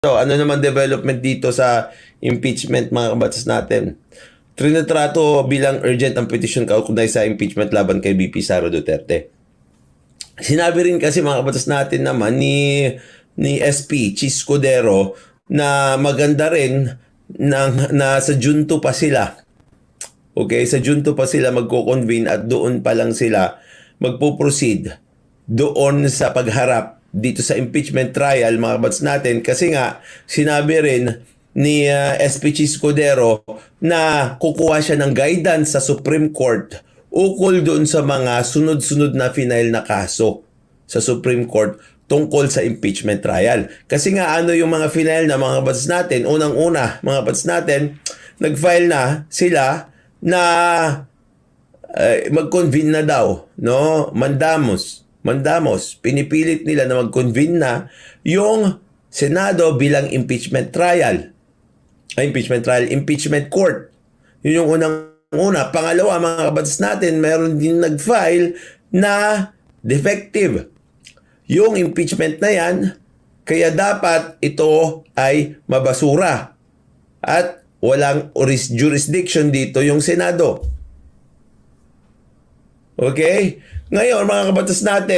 So, ano naman development dito sa impeachment mga kabatas natin? Trinatrato bilang urgent ang petisyon kaugnay sa impeachment laban kay VP Sara Duterte. Sinabi rin kasi mga kabatas natin naman ni SP Chis Cudero na maganda rin na sa Junto pa sila. Okay, sa Junto pa sila magko-convene at doon pa lang sila magpo-proceed doon sa pagharap dito sa impeachment trial mga kabats natin kasi nga sinabi rin ni SP Chis Cudero na kukuha siya ng guidance sa Supreme Court ukol doon sa mga sunod-sunod na final na kaso sa Supreme Court tungkol sa impeachment trial. Kasi nga ano yung mga final na mga kabats natin, unang-una mga kabats natin, nag-file na sila na mag-convene na daw, no? Mandamos, pinipilit nila na mag-convene na yung Senado bilang impeachment court. Yun yung unang-una. Pangalawa, mga kabatas natin, meron din nag-file na defective. Yung impeachment na yan, kaya dapat ito ay mabasura. At walang jurisdiction dito yung Senado. Okay? Ngayon, mga kabatas natin,